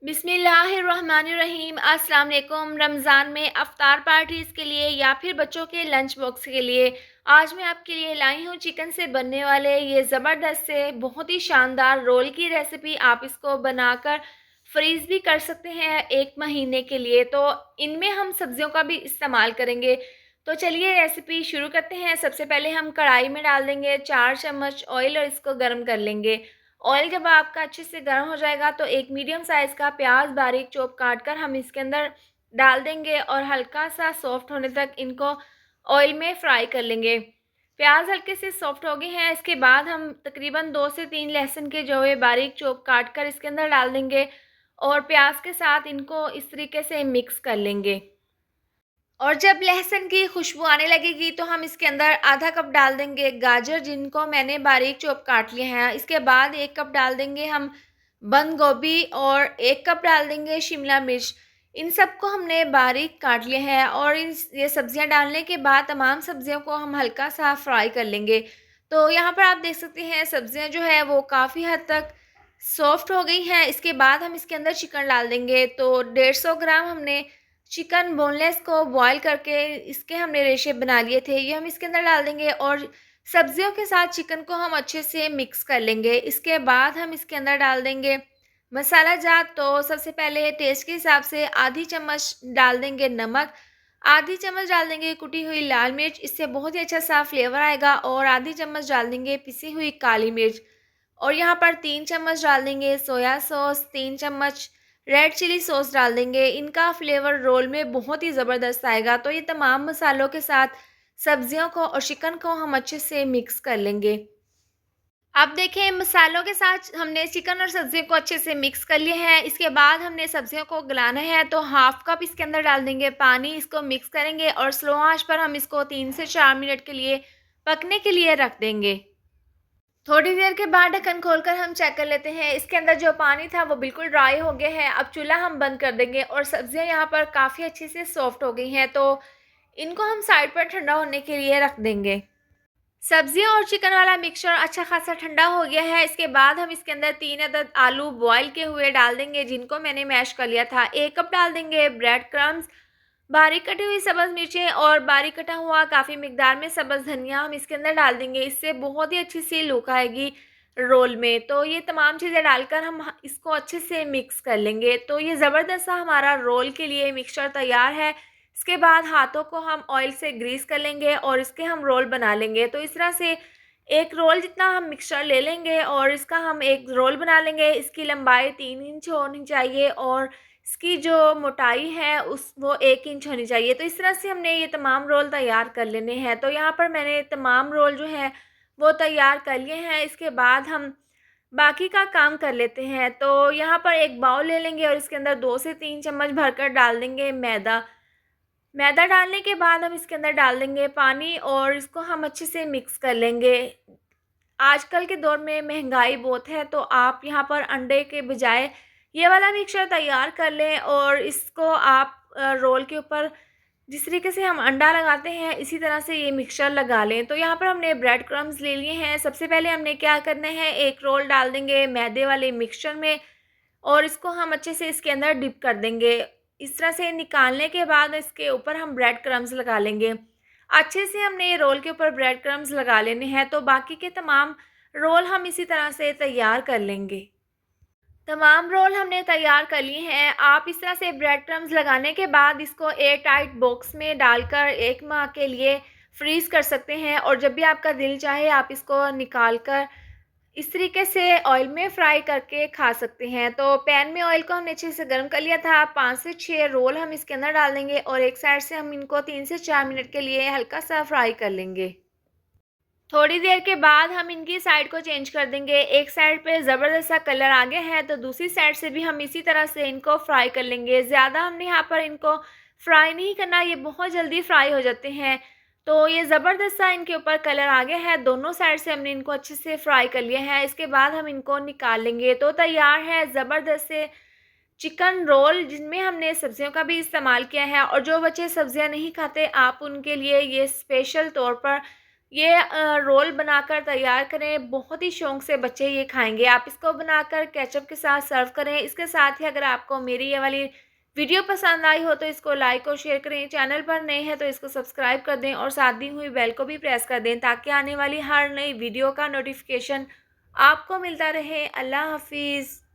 बिस्मिल्लाहिर्रहमानिर्रहीम। अस्सलाम वालेकुम। रमज़ान में अफ्तार पार्टीज़ के लिए या फिर बच्चों के लंच बॉक्स के लिए आज मैं आपके लिए लाई हूँ चिकन से बनने वाले ये ज़बरदस्त से बहुत ही शानदार रोल की रेसिपी। आप इसको बनाकर फ्रीज़ भी कर सकते हैं 1 महीने के लिए। तो इनमें हम सब्जियों का भी इस्तेमाल करेंगे। तो चलिए रेसिपी शुरू करते हैं। सबसे पहले हम कढ़ाई में डाल देंगे 4 चम्मच ऑयल और इसको गर्म कर लेंगे। ऑयल जब आपका अच्छे से गर्म हो जाएगा तो एक मीडियम साइज़ का प्याज बारीक चॉप काट कर हम इसके अंदर डाल देंगे और हल्का सा सॉफ्ट होने तक इनको ऑयल में फ्राई कर लेंगे। प्याज हल्के से सॉफ्ट हो गए हैं। इसके बाद हम तकरीबन 2 से 3 लहसुन के जो है बारीक चॉप काट कर इसके अंदर डाल देंगे और प्याज के साथ इनको इस तरीके से मिक्स कर लेंगे। और जब लहसुन की खुशबू आने लगेगी तो हम इसके अंदर आधा कप डाल देंगे गाजर, जिनको मैंने बारीक चॉप काट लिया है। इसके बाद 1 कप डाल देंगे हम बंद गोभी और 1 कप डाल देंगे शिमला मिर्च। इन सबको हमने बारीक काट लिया है और ये सब्जियां डालने के बाद तमाम सब्जियों को हम हल्का सा फ्राई कर लेंगे। तो यहाँ पर आप देख सकते हैं सब्जियां जो है वो काफ़ी हद तक सॉफ्ट हो गई हैं। इसके बाद हम इसके अंदर चिकन डाल देंगे। तो 150 ग्राम हमने चिकन बोनलेस को बॉईल करके इसके हमने रेशे बना लिए थे, ये हम इसके अंदर डाल देंगे और सब्जियों के साथ चिकन को हम अच्छे से मिक्स कर लेंगे। इसके बाद हम इसके अंदर डाल देंगे मसाला जात। तो सबसे पहले टेस्ट के हिसाब से आधी चम्मच डाल देंगे नमक, आधी चम्मच डाल देंगे कुटी हुई लाल मिर्च, इससे बहुत ही अच्छा सा फ्लेवर आएगा, और आधी चम्मच डाल देंगे पिसी हुई काली मिर्च, और यहाँ पर 3 चम्मच डाल देंगे सोया सॉस, 3 चम्मच रेड चिली सॉस डाल देंगे। इनका फ्लेवर रोल में बहुत ही ज़बरदस्त आएगा। तो ये तमाम मसालों के साथ सब्जियों को और चिकन को हम अच्छे से मिक्स कर लेंगे। अब देखें मसालों के साथ हमने चिकन और सब्जियों को अच्छे से मिक्स कर लिया है। इसके बाद हमने सब्जियों को गलाना है, तो हाफ कप इसके अंदर डाल देंगे पानी, इसको मिक्स करेंगे और स्लो आंच पर हम इसको 3 से 4 मिनट के लिए पकने के लिए रख देंगे। थोड़ी देर के बाद ढक्कन खोलकर हम चेक कर लेते हैं। इसके अंदर जो पानी था वो बिल्कुल ड्राई हो गया है। अब चूल्हा हम बंद कर देंगे और सब्जियां यहाँ पर काफ़ी अच्छे से सॉफ्ट हो गई हैं, तो इनको हम साइड पर ठंडा होने के लिए रख देंगे। सब्जियां और चिकन वाला मिक्सचर अच्छा खासा ठंडा हो गया है। इसके बाद हम इसके अंदर 3 अदद आलू बॉईल के हुए डाल देंगे, जिनको मैंने मैश कर लिया था। 1 कप डाल देंगे ब्रेड क्रम्स, बारीक कटी हुई सब्ज़ मिर्चें और बारीक कटा हुआ काफ़ी मिकदार में सब्ज़ धनिया हम इसके अंदर डाल देंगे। इससे बहुत ही अच्छी सी लुक आएगी रोल में। तो ये तमाम चीज़ें डालकर हम इसको अच्छे से मिक्स कर लेंगे। तो ये ज़बरदस्त सा हमारा रोल के लिए मिक्सचर तैयार है। इसके बाद हाथों को हम ऑयल से ग्रीस कर लेंगे और इसके हम रोल बना लेंगे। तो इस तरह से एक रोल जितना हम मिक्सचर ले लेंगे और इसका हम एक रोल बना लेंगे। इसकी लंबाई 3 इंच होनी चाहिए और इसकी जो मोटाई है वो 1 इंच होनी चाहिए। तो इस तरह से हमने ये तमाम रोल तैयार कर लेने हैं। तो यहाँ पर मैंने तमाम रोल जो है वो तैयार कर लिए हैं। इसके बाद हम बाकी का काम कर लेते हैं। तो यहाँ पर एक बाउल ले लेंगे और इसके अंदर 2 से 3 चम्मच भरकर डाल देंगे मैदा। मैदा डालने के बाद हम इसके अंदर डाल देंगे पानी और इसको हम अच्छे से मिक्स कर लेंगे। आजकल के दौर में महंगाई बहुत है, तो आप यहाँ पर अंडे के बजाय ये वाला मिक्सचर तैयार कर लें और इसको आप रोल के ऊपर जिस तरीके से हम अंडा लगाते हैं इसी तरह से ये मिक्सचर लगा लें। तो यहाँ पर हमने ब्रेड क्रम्स ले लिए हैं। सबसे पहले हमने क्या करना है, एक रोल डाल देंगे मैदे वाले मिक्सचर में और इसको हम अच्छे से इसके अंदर डिप कर देंगे। इस तरह से निकालने के बाद इसके ऊपर हम ब्रेड क्रम्स लगा लेंगे। अच्छे से हमने ये रोल के ऊपर ब्रेड क्रम्स लगा लेने हैं। तो बाकी के तमाम रोल हम इसी तरह से तैयार कर लेंगे। तमाम रोल हमने तैयार कर लिए हैं। आप इस तरह से ब्रेड क्रम्स लगाने के बाद इसको एयर टाइट बॉक्स में डालकर 1 माह के लिए फ्रीज़ कर सकते हैं और जब भी आपका दिल चाहे आप इसको निकाल कर इस तरीके से ऑयल में फ्राई करके खा सकते हैं। तो पैन में ऑयल को हमने अच्छे से गर्म कर लिया था। 5 से 6 रोल हम इसके अंदर डाल देंगे और एक साइड से हम इनको 3 से 4 मिनट के लिए हल्का सा फ्राई कर लेंगे। थोड़ी देर के बाद हम इनकी साइड को चेंज कर देंगे। एक साइड पे ज़बरदस्त सा कलर आ गया है तो दूसरी साइड से भी हम इसी तरह से इनको फ्राई कर लेंगे। ज़्यादा हमने यहाँ पर इनको फ्राई नहीं करना, ये बहुत जल्दी फ्राई हो जाते हैं। तो ये ज़बरदस्त सा इनके ऊपर कलर आ गया है। दोनों साइड से हमने इनको अच्छे से फ्राई कर लिया है। इसके बाद हम इनको निकाल लेंगे। तो तैयार है ज़बरदस्त से चिकन रोल, जिनमें हमने सब्जियों का भी इस्तेमाल किया है। और जो बच्चे सब्जियां नहीं खाते आप उनके लिए ये स्पेशल तौर पर ये रोल बनाकर तैयार करें, बहुत ही शौक से बच्चे ये खाएँगे। आप इसको बनाकर केचअप के साथ सर्व करें। इसके साथ ही अगर आपको मेरी ये वाली वीडियो पसंद आई हो तो इसको लाइक और शेयर करें। चैनल पर नए हैं तो इसको सब्सक्राइब कर दें और साथ दी हुई बेल को भी प्रेस कर दें ताकि आने वाली हर नई वीडियो का नोटिफ़िकेशन आपको मिलता रहे। अल्लाह हाफ़िज़।